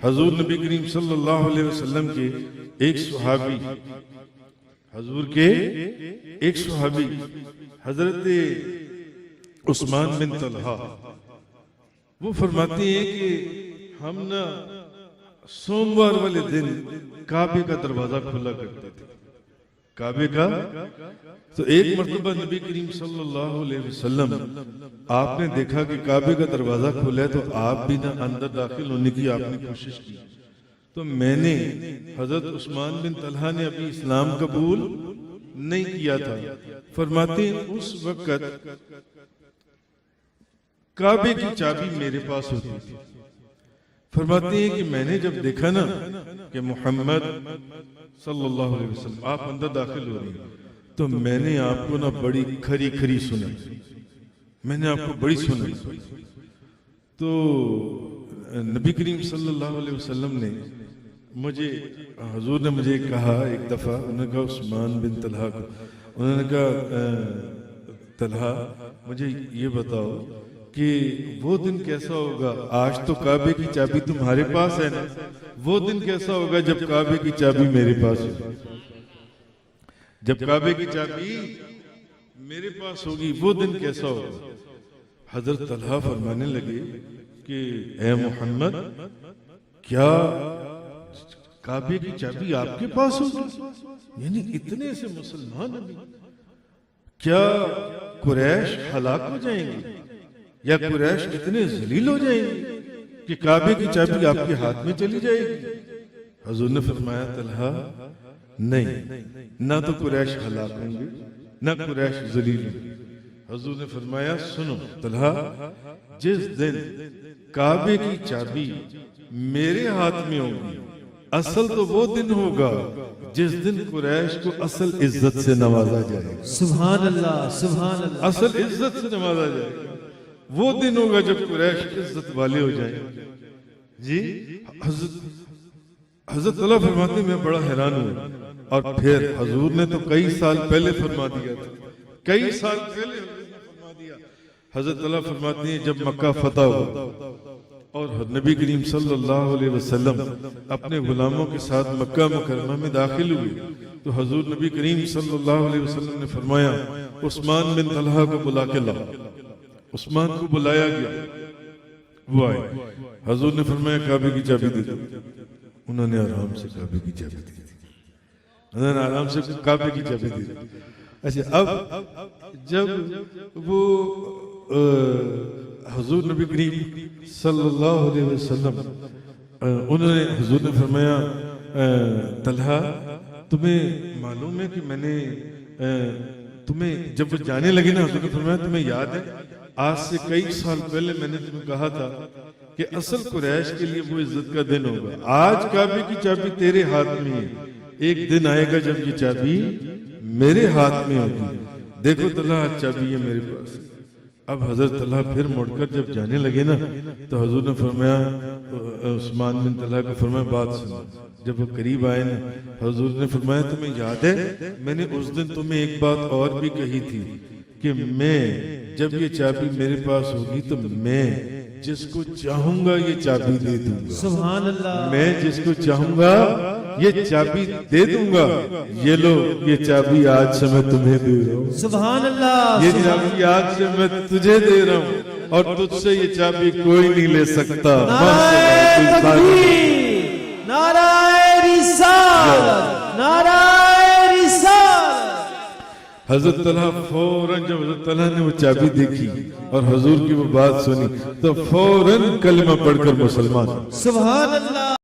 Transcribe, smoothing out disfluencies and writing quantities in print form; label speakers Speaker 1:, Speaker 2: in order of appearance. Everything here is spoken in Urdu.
Speaker 1: حضور نبی کریم صلی اللہ علیہ وسلم کے ایک صحابی، حضور کے ایک صحابی حضرت عثمان بن طلحہ، وہ فرماتے ہیں کہ ہم نا سوموار والے دن کعبے کا دروازہ کھلا کرتے تھے، کعبے کا۔ تو ایک مرتبہ نبی کریم صلی اللہ علیہ وسلم آپ نے دیکھا کہ کعبے کا دروازہ کھلا ہے، تو آپ بھی نہ اندر داخل ہونے کی آپ نے کوشش کی۔ تو میں نے، حضرت عثمان بن طلحہ نے ابھی اسلام قبول نہیں کیا تھا، فرماتے ہیں اس وقت کعبے کی چابی میرے پاس ہوتی تھی۔ فرماتے ہیں کہ میں نے جب دیکھا نا کہ محمد صلی اللہ علیہ وسلم آپ اندر داخل ہو رہی ہیں، تو میں نے آپ کو نا بڑی کھری کھری سنا، میں نے آپ کو بڑی سنا۔ تو نبی کریم صلی اللہ علیہ وسلم نے مجھے، حضور نے مجھے کہا ایک دفعہ، انہوں نے کہا عثمان بن طلحہ کو، انہوں نے کہا طلحہ مجھے یہ بتاؤ کہ وہ دن کیسا ہوگا، آج تو کعبے کی چابی تمہارے پاس ہے نا، وہ دن کیسا ہوگا جب کعبے کی چابی میرے پاس ہوگی، جب کعبے کی چابی میرے پاس ہوگی وہ دن کیسا ہوگا۔ حضرت طلحہ فرمانے لگے کہ اے محمد، کیا کعبے کی چابی آپ کے پاس ہوگی؟ یعنی اتنے سے مسلمان ابھی، کیا قریش ہلاک ہو جائیں گے یا قریش اتنے ذلیل ہو جائیں گے کہ کعبے کی چابی آپ کے ہاتھ میں چلی جائے گی؟ حضور نے فرمایا طلحہ نہیں، نہ تو قریش ہلاک ہوں گے نہ قریش ذلیل ہوں گے۔ حضور نے فرمایا سنو طلحہ، جس دن کعبے کی چابی میرے ہاتھ میں ہوگی، اصل تو وہ دن ہوگا جس دن قریش کو اصل عزت سے نوازا جائے گا۔
Speaker 2: سبحان اللہ، سبحان اللہ۔
Speaker 1: اصل عزت سے نوازا جائے گا، وہ دن ہوگا جب قریش عزت والے ہو جائیں گے۔ جی حضرت طلحہ فرماتے ہیں میں بڑا حیران ہوں، اور پھر حضور نے تو کئی سال پہلے فرما دیا تھا، کئی سال پہلے فرما دیا۔ حضرت طلحہ فرماتے ہیں جب مکہ فتح ہوا اور نبی کریم صلی اللہ علیہ وسلم اپنے غلاموں کے ساتھ مکہ مکرمہ میں داخل ہوئے، تو حضور نبی کریم صلی اللہ علیہ وسلم نے فرمایا عثمان بن طلحہ کو بلا کے لاؤ۔ عثمان کو بلایا گیا، وہ آئے، حضور نے فرمایا کعبے کی چابی دے دو۔ انہوں نے آرام سے کعبے کی چابی دی، انہوں نے آرام سے کعبے کی چابی دی۔ اچھا، اب جب وہ حضور نبی کریم صلی اللہ علیہ وسلم، انہوں نے، حضور نے فرمایا طلحہ تمہیں معلوم ہے کہ میں نے تمہیں، جب وہ جانے لگے نا، حضور نے فرمایا تمہیں یاد ہے آج سے کئی سال پہلے میں نے تمہیں کہا تھا کہ اصل قریش کے لیے وہ عزت کا دن ہوگا، آج کعبے کی چابی تیرے ہاتھ میں ہے، ایک دن آئے گا جب یہ چابی میرے ہاتھ میں ہوگی، دیکھو طلحہ چابی ہے میرے پاس۔ اب حضرت طلحہ پھر مڑ کر جب جانے لگے نا، تو حضور نے فرمایا عثمان بن طلحہ کو فرمایا بات سنو۔ جب وہ قریب آئے نا، حضور نے فرمایا تمہیں یاد ہے میں نے اس دن تمہیں ایک بات اور بھی کہی تھی کہ میں جب یہ چابی میرے پاس ہوگی تو میں جس کو چاہوں گا یہ چابی دے دوں گا،
Speaker 2: سبحان اللہ،
Speaker 1: میں جس کو چاہوں گا یہ چابی دے دوں گا، یہ لو یہ چابی آج سے میں تمہیں دے رہا ہوں،
Speaker 2: سبحان اللہ،
Speaker 1: یہ چابی آج سے میں تجھے دے رہا ہوں، اور تجھ سے یہ چابی کوئی نہیں لے سکتا۔
Speaker 2: نعرہ تکبیر، نعرہ رسالت، نعرہ رسالت۔
Speaker 1: حضرت طلحہ فوراً، جب حضرت طلحہ نے وہ چابی دیکھی اور حضور کی وہ بات سنی تو فوراً کلمہ پڑھ کر مسلمان۔
Speaker 2: سبحان اللہ،